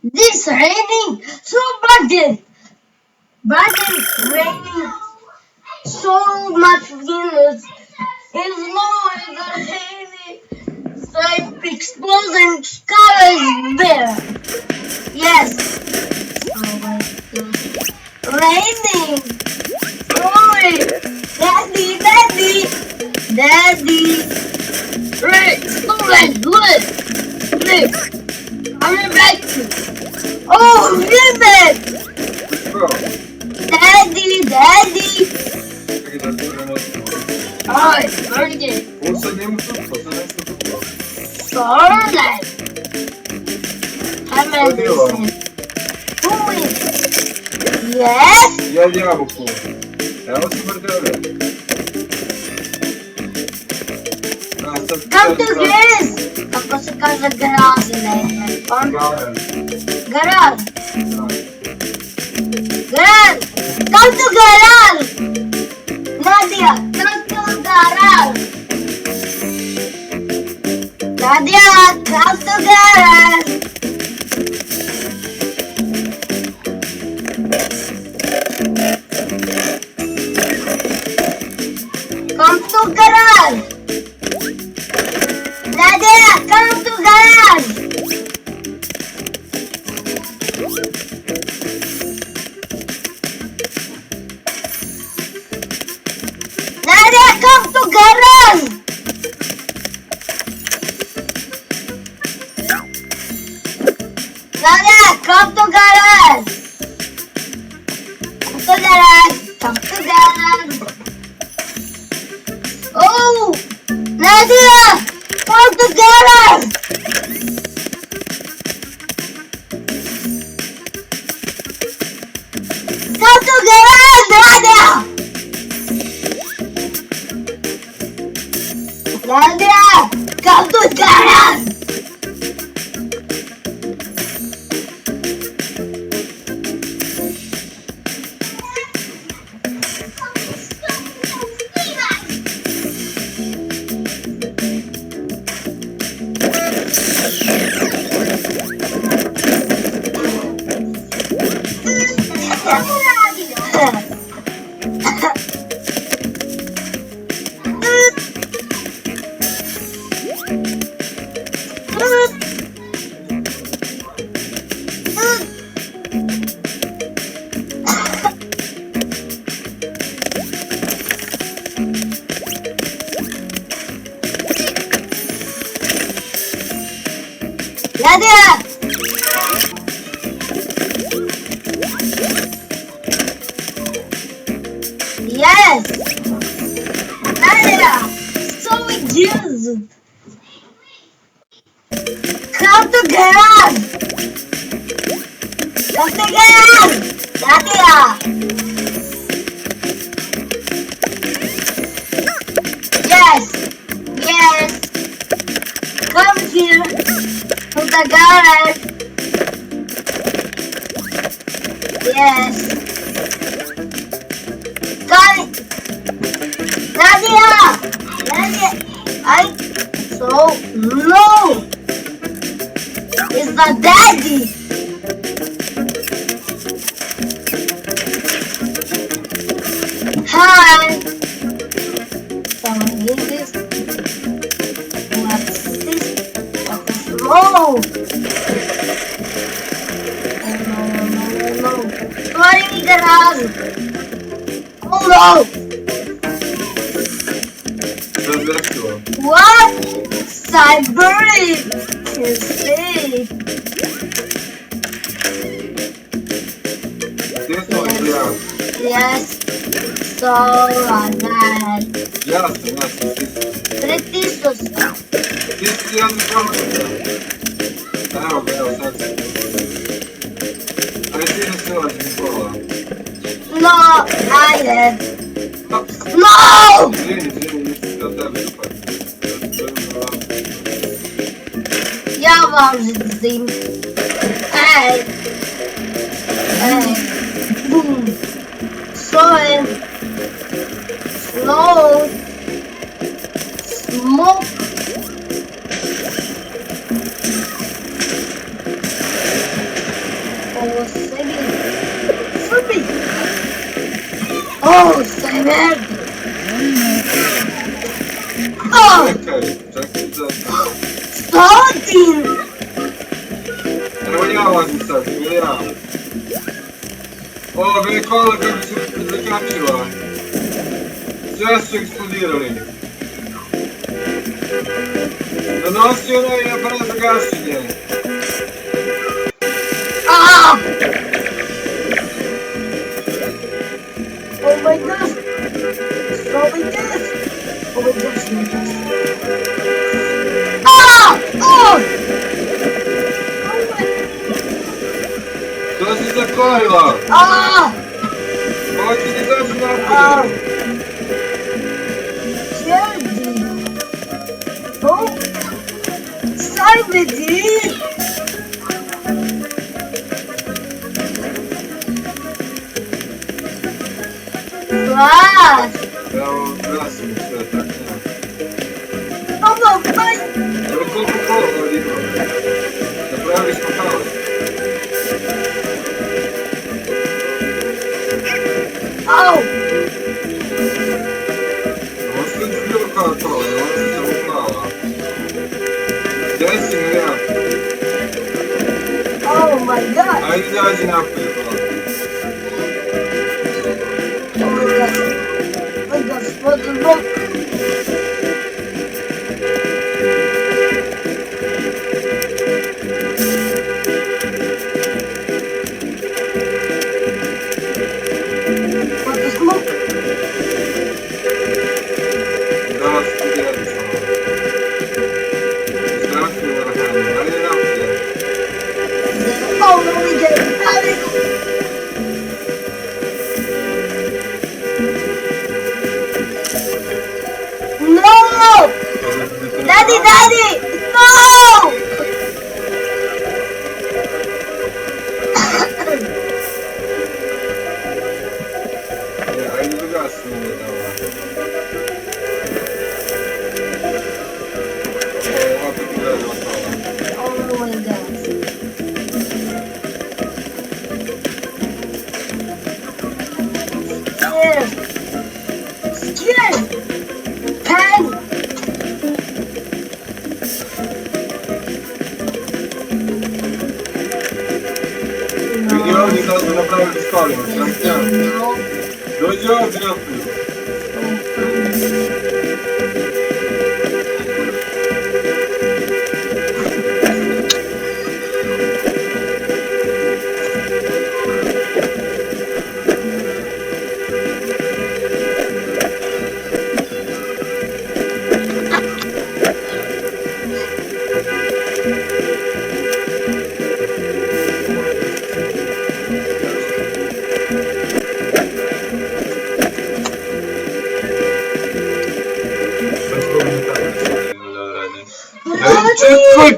This raining so bad. But it's raining so much wind. It's no heavy. So it explosion sky is there. Yes. Raining. Boy. Daddy, daddy. Daddy. Right. Explosion. Look. I'm back. Oh, ribbon. Bro, Daddy, daddy. Ay, öyle. olsa ne mutlu, olsa ne mutlu. Sonra. Hemen Hadi var. desin. Uy. Yes. Gel ya bu konu. Ya o sıfır öyle. Come to Grace. Tapos ka sa garage na yan. Garage. Garage. Come to garage. Nadia, come to garage. Nadia, come to garage. Come to garage. Nadia, come to garage. Nadia, come to garage. Nadia, come to garage. Come to garage. Come to garage. Oh, Nadia, come to garage. Come to garage, Nadia. Nadia, come to garage. Nadia! Yes! Nadia! So good! Come to garage! Come to garage! Nadia! Yes! Yes! Come here to the garage! Yes! Come! Nadia! Nadia! I so low! It's the daddy! Hi! Someone need this? What's this? What is low? Oh no. Sorry, mi garage! Oh no! Sözler şu. What? Cyber can say. Ses oyunu ya. Yes. So bad. Yazsın. Preciso. Ses yazmış ama. Tamam be o sensin. Ayşe'nin sesi var. No, I did. No! Я вам зим. Эй. Эй. Бум. Slow. Slow. Smoke. O, severdi. O, Czekaj, Sodin. evo ja ulazim sad, evo ja. O, vidi kola kako se zakačila. Sve su eksplodirali. Donosi onaj aparat za gašenje. Ah! Oh my gosh! Oh my gosh! Oh my gosh! Oh my gosh! Ah! Oh! Oh my! Što si zakorila? Ah! Hoće ti zaći Ah! napolje? Jeldi! Oh! Saymedi! Wow! Evo, gasim sve tako. Oh my! Evo koliko kola imamo. Napravili smo haos. Oh! Ovo što je bilo kao to, ovo što se uprava. Gdje si Mirjam? Oh my god! Ajde dađi napolje, hvala. Oh my god! Oh my god! What the fuck? What the smoke? Da, studijali smo. Zdravstveno vrhano, ajde napolje. Oh no, we get it! No! Daddy, daddy! No! Ajde da gasimo ovo tamo. Ovo opet mi radi ostalo. Oh my god. Scared. Scared. Panic. Vidi ovdje sad smo napravili skalinu, Frankljan. No. Dođi ovdje napolje.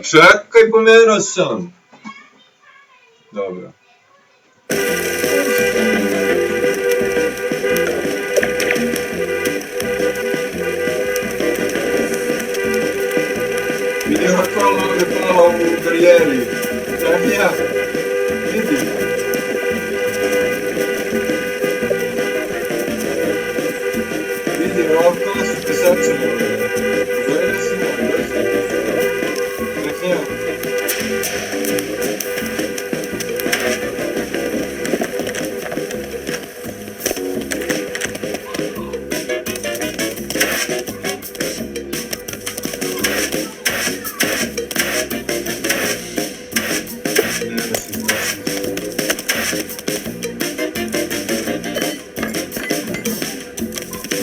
Čekaj, pomerao sam. Dobro. Vidi ova kola ovdje pala u barijeri. Čak ja. Vidi. Vidi, ova kola su pisačene ovdje. Gledaj si na, gledaj si. Čak ja.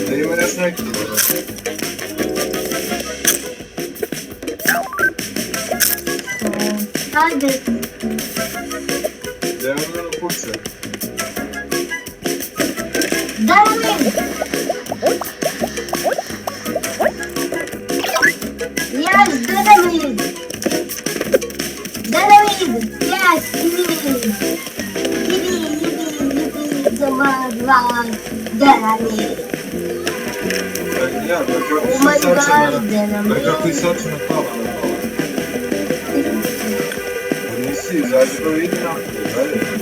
Da ima još neki. Hadi. Da ima ono kuće. Daj mi. Yes, dynamite. Dynamite. Yes, yippee. Yippee, yippee, yippee. The world, dynamite. Ja, da kako Oh my su sačena. god, Da kako i dynamite. sačena pala na kola. Nisi, izađi pa vidi napolje, gledaj.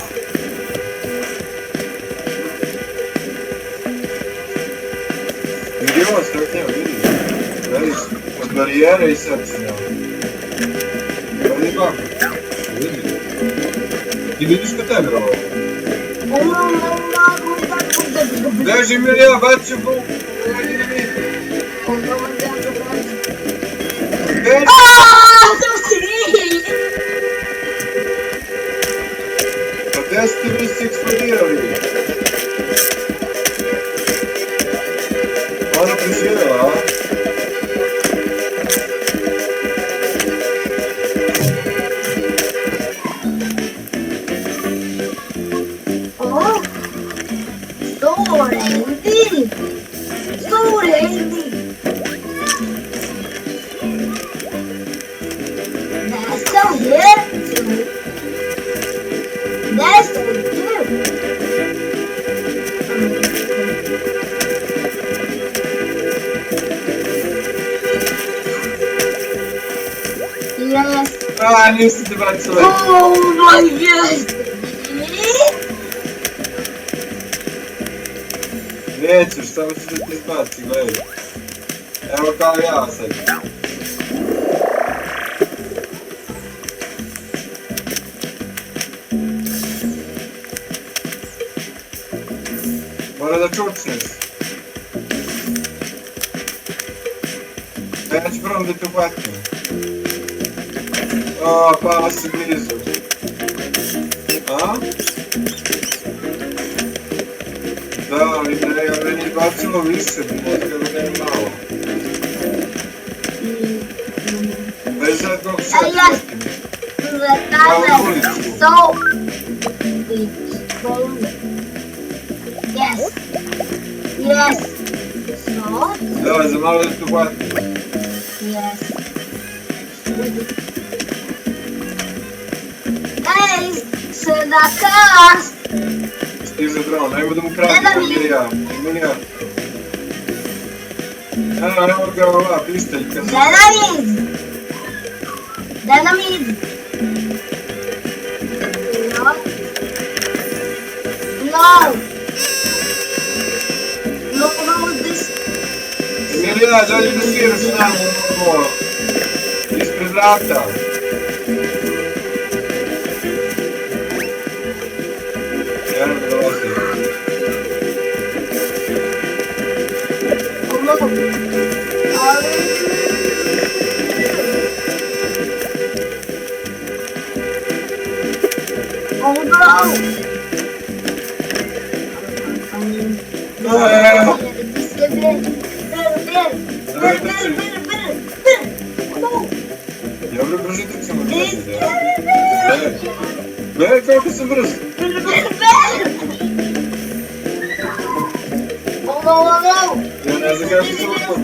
Krivo, sretnija, vidi. Vidiš, od barijere i sad si njao. Vidi kako. Vidi. Ti vidiš kod tebe ovo? Beži Milija, baci u buku. Beži. Pa gdje si ti bisi eksplodirali? Ona preživjela, a? Yes. A, nisi ti bacila. Oh my god. Nećeš, samo ću da ti izbaci, gledaj. Evo kao ja sad. Mora da čučneš. Ja ću probam da te uhvatim. O, pala si blizu. A? Da, ali ne, ja meni izbacilo više, možda da ne malo. Bez zadnog što uhvatim. Malo ulicu. So yes. Yes. So Da, za malo da te uhvatim. yes. Guys, sedakast. Stiže dron, ajmo da mu kratimo Milija. Milija. Evo ga ova pišteljka. Dynamite. No. No. No, this. Milija, dalje da sviraš s nama ovo. Ispred vrata. Evo ga dolazi. Oh no! Dobro, brže ti ćemo gledati, ja. Gledaj kako sam brz. Oh no! Ja ne znam kako sam upao.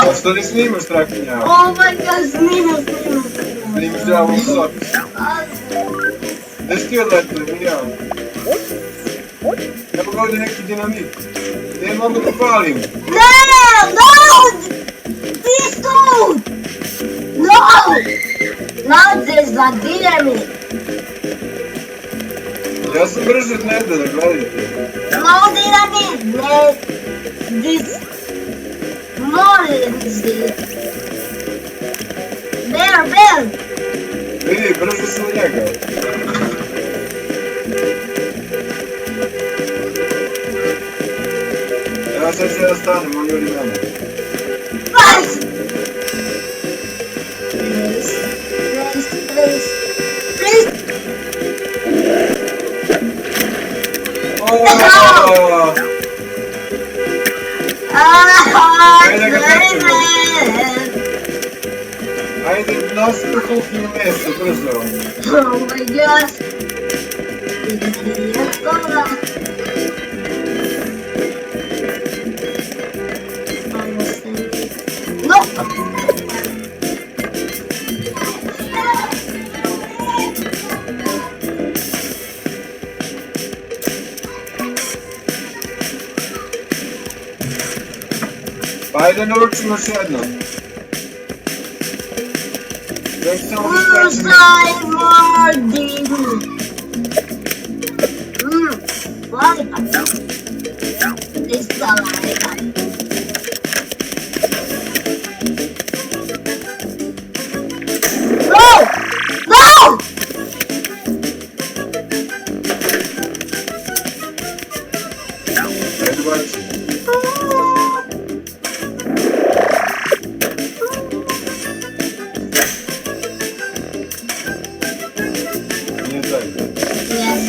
A što ne snimaš trakinja? Oh my god, snimam. Snimaš ja ovom zapis. Gdje si ti odletili, Milija? Evo ga ovdje neki dinamit. Ne mogu da palim. No! This dude! No! Not this, but dynamite. Ja sam brži od Nedera, gledajte. No dynamite. This. More than this. Bear. Vidi, brzo sam od njega. Evo sad se ja stanem, on juri mene. Fight! Please. Oooo! Ajde ga kačemo. Ajde, nosi to kuhinju meso, brzo. Oh my god. No! Ajde, naučimo još jedno. Nek samo iskačemo. Slušaj, vodim. Lollipop. Isto lollipop. No! No! Ajde, baci. Nije taj. Yes.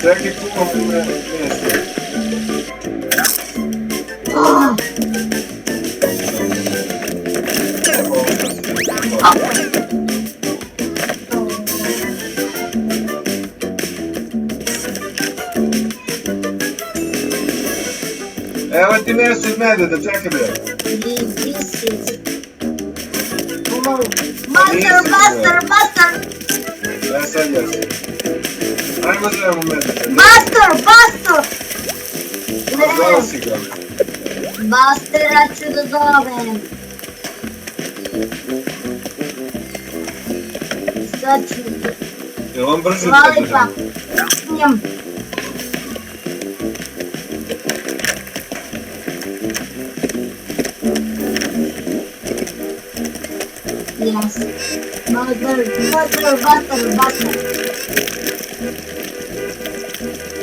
Čekaj, kuvam me mjesto. Oh. Evo ti mjesto iz medveda, čekaj bre. This is... Oh. Buster! Sad jesi. Ajmo zovemo medveda. Buster! Zvala Ne, si ga. Bustera ću da zovem. Sad ću. Jel on brže od Lollipop. tebe? Njam. Yes. Buster.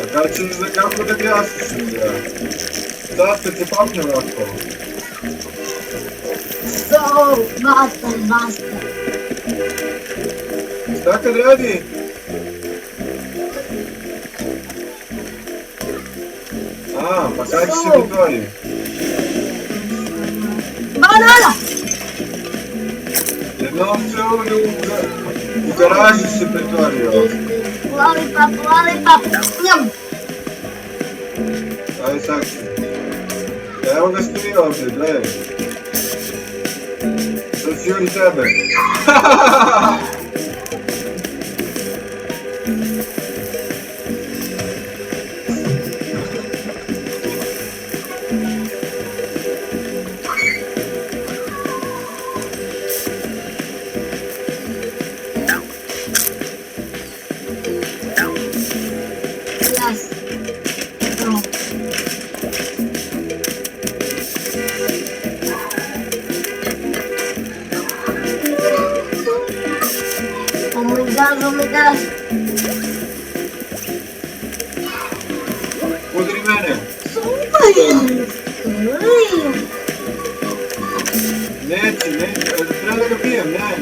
A kada ćeš da kako da objasniš da? Sad te papne ovako. So, Buster. Šta kad radi? A, pa kada ćeš se gotovi? Banana! Jednom se ovdje u garaži se pretvorio. Lollipop. Njam. Ajde sad ću. Evo ga stoji ovdje, gledaj. Sad si juri tebe. Yes. No. Oh my gosh. Udri mene. Neće, treba da ga pijem, ne.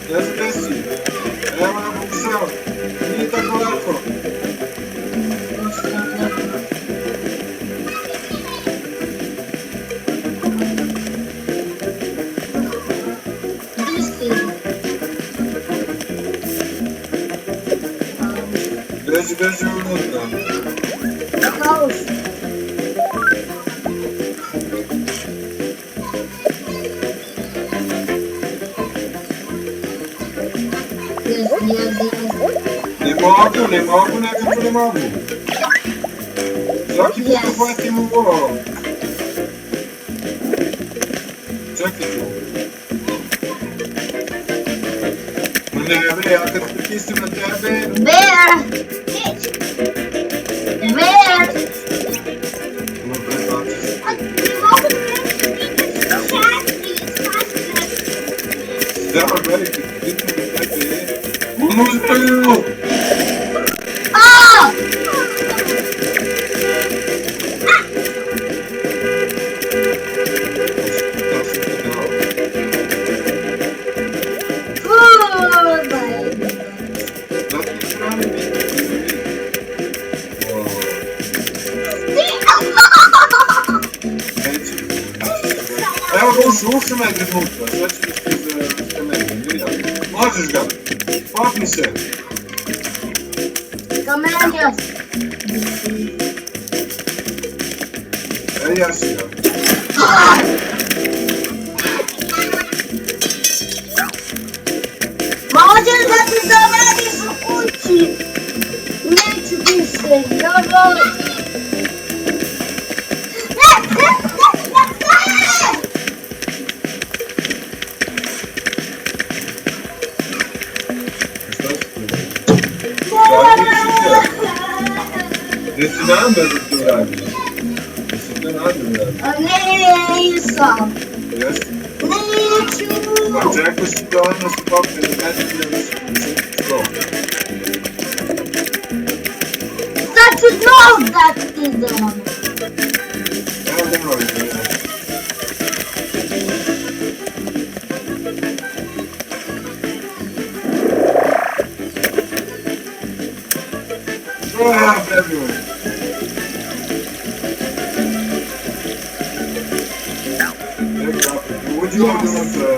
Ne se desi. Evo ga pokušao. Nije tako lako. Beži unutra. Ne mogu, nekako ne mogu. Svaki put uhvatim u ovo. Čekaj tu. Ma ne bre, ja kad pritisnem na tebe... Bear! Ma preslači se. Evo, gledaj, kad pritisnem na tebe... Unutraju! Evo ga ušao medved unutra, sad ću da stiže medved, vidi. Možeš ga, popni se. Каменец! Ja si ga. Možeš da ti zavediš u kući! Jesi namjerno to radiš? Jesi to namjerno radiš? Nisam. Jesi? Neću. Pa čekaj si to ono spokne da ne ti ne što? Sad ću nov dati ti dom. Evo da novi da ne. Prebio. Uđi ovdje unutra.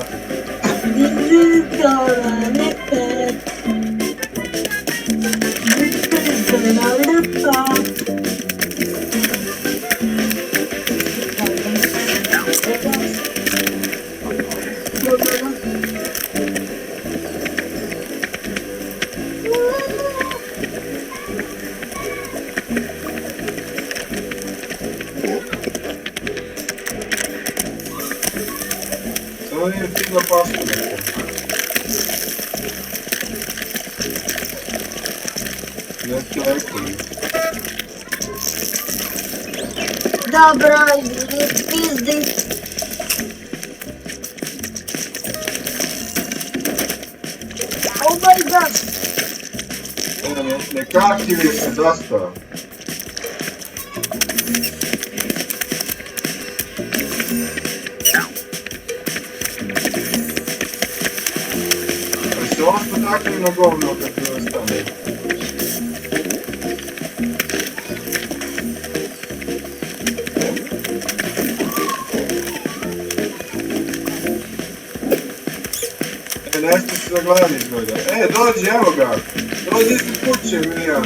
Samo nije stigla pastu. Neki lekovi. Dobro, idem pizdit. Oh my god. Nekaki li se dosta. A se ovo spotakli na govno kad to ostane. Nešto se zagladi izgleda. Dođi, evo ga. Dođi ispred kuće, Milija.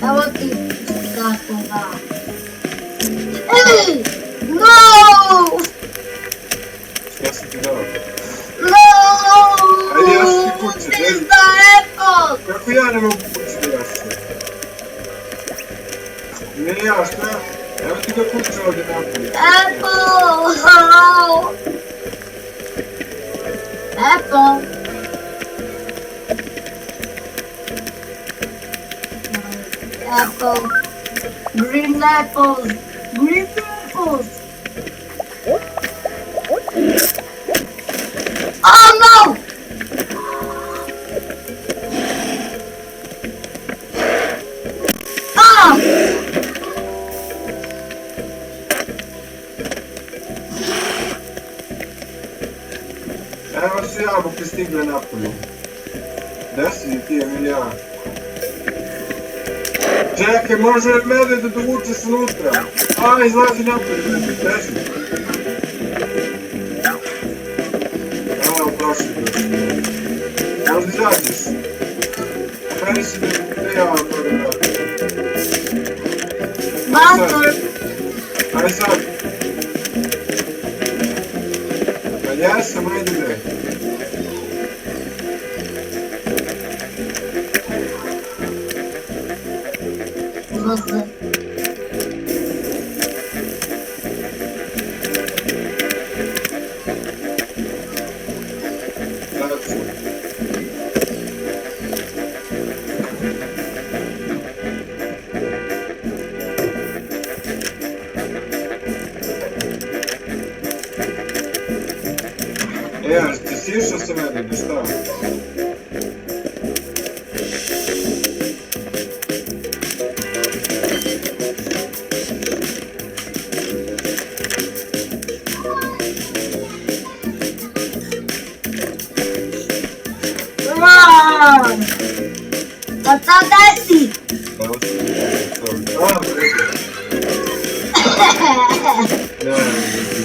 Evo ti tako da. Ej! No! Šta si ti dao? No! Ajde, ja sam ti kuće, dezi. Pizda Apple! Kako ja ne mogu kući da se? Milija, šta? Evo ti ga kuće ovdje napolje. Apple! Hello! Apple! Apple! Green apples! Green apples! Oh no! Ah! Evo su jabuke stigle napolje. Gdje si ti, Emilija? Čekaj, može li mene da dovučeš unutra? Izlazi napolje, gdje si? Evo, prošli. Možda izađeš? Meni si da ja moram dati. Master! Aj sad. Pa jesam, ajde ne. Master! Znači. Ti si išao sa mene, ili šta? Wow! Tata desi!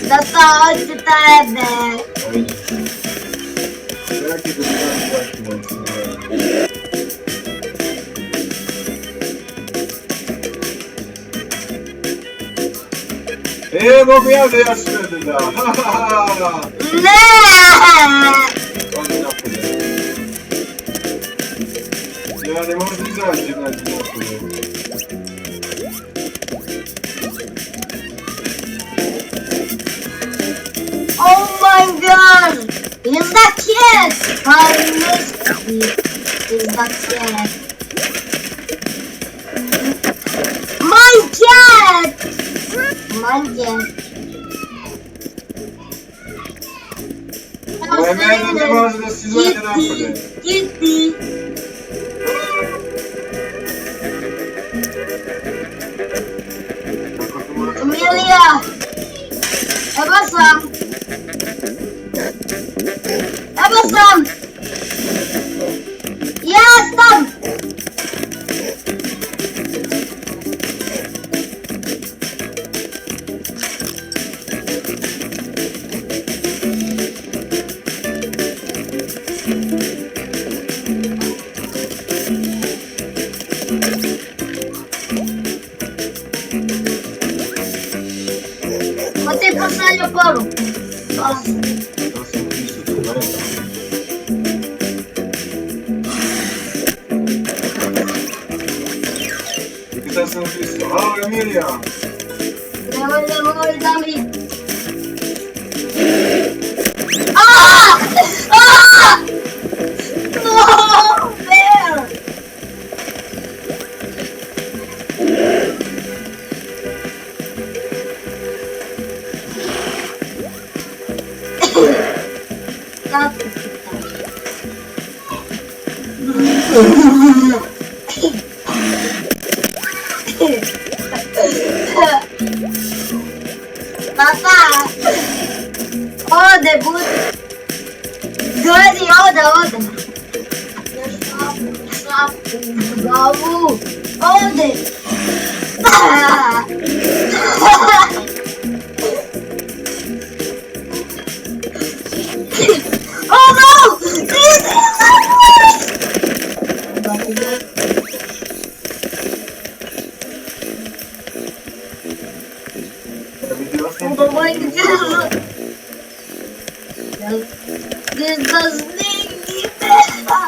Tata hoću tebe! Ajde. Čekaj da mi dam svaki mogu ja da ja sve da da. Ne! Hadi napolje. Ja, ne možda izaći nađi napolje. Oh my god! Is that kid? I missed it. Is that kid? My cat! My cat. Ale mene ne može da se izvede napolje. Kitty. Emilia! Evo sam! Evo sam! Ja sam! Ma ti pošalju poruku. Ja sam pisao to, da. I kada sam pisao, halo Emilija. Nemoj da mi... Aaaa! Aaaa! No, bear! Tako si Papa! Ode, budi! Gledaj, ode! Šapu u glavu! Ode! Oh no! This is Oh my god! This does sneaky better!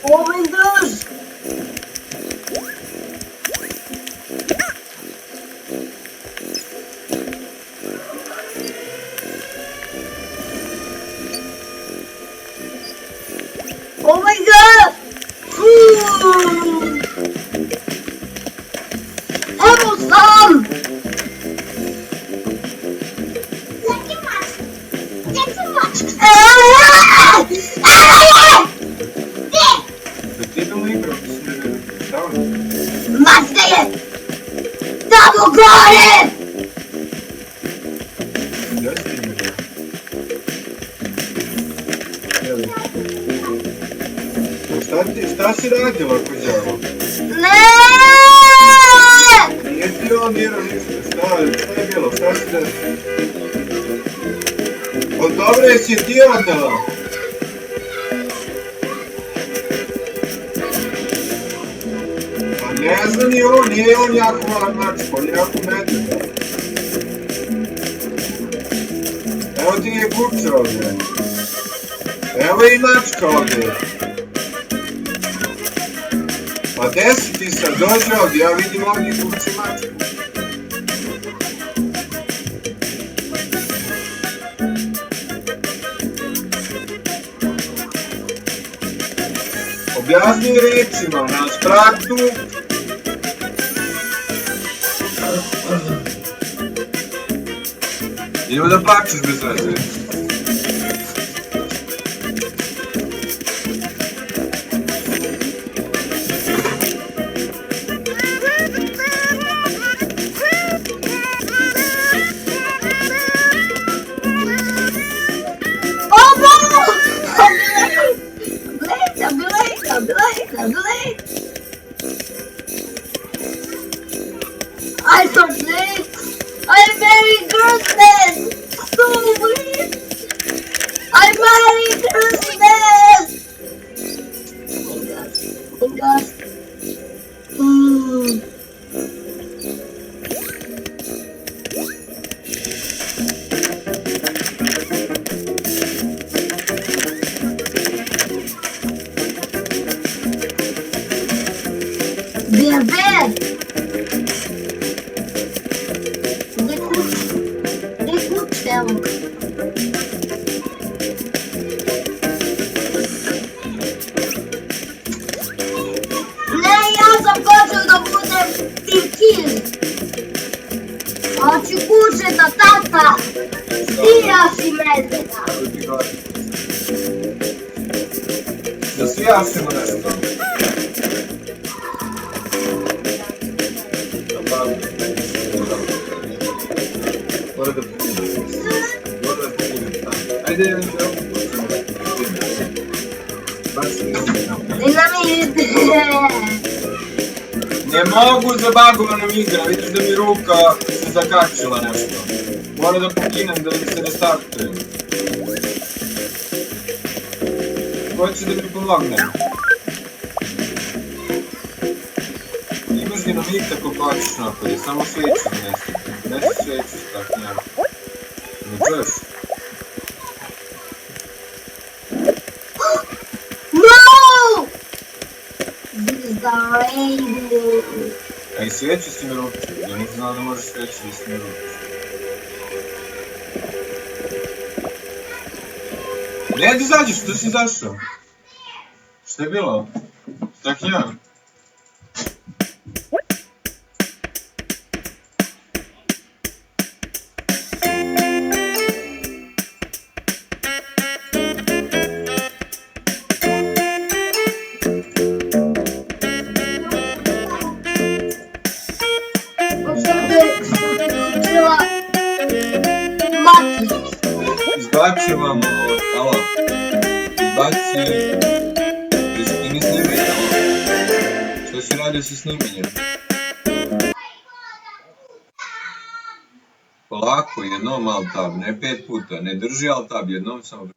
Oh my gosh! Oh my god! Evo sam! Ti idemo igrati, stavno. Maska je! Tamo gore! Gdje si ti igrao? Jeli? Šta si radila kod njega? Ne! Nije ti on dirao ništa, šta je bilo, šta si desilo? Od dobro jesi ti odnela? Pa ne znam ni on, nije on jako mala mačka, on je jako medvjeda. Evo ti je kuća ovdje. Evo i mačka ovdje. Pa gdje si ti sad, dođi ovdje, ja vidim ovdje kući mačku. Objasni rečima, na spratu. Idemo da plačeš bez veze. Oh no! Blade! I don't Blade! I'm Merry Christmas! So weird! I'm Merry Christmas! Hoću kućeta, tata! Svijaš i medveda! Da svijašimo nešto. Mora da pokudim. Ajde, jedan ću Dinamit! Ne mogu zabagovanom igram, vidiš da mi ruka se zakačila nešto. Mora da pokinem da se restartujem. Ko će da mi pomogne? Imaš dinamita koliko hoćeš napolje, samo sveću unesi. Unesi sveću, tako njemu. Ne čuješ? No! Zdravo! A i sveću si mi ručio, ja nisam znao da možeš sveću da si mi ručio. Ne, da izađeš, što si izašao? Šta je bilo? Strahinjan? Izbaci vam ovo, alo. Izbaci... Snimi snimanje, alo. Što si radio sa snimanjem? Polako, jednom alt tab, ne 5 puta. Ne drži alt tab, jednom samo...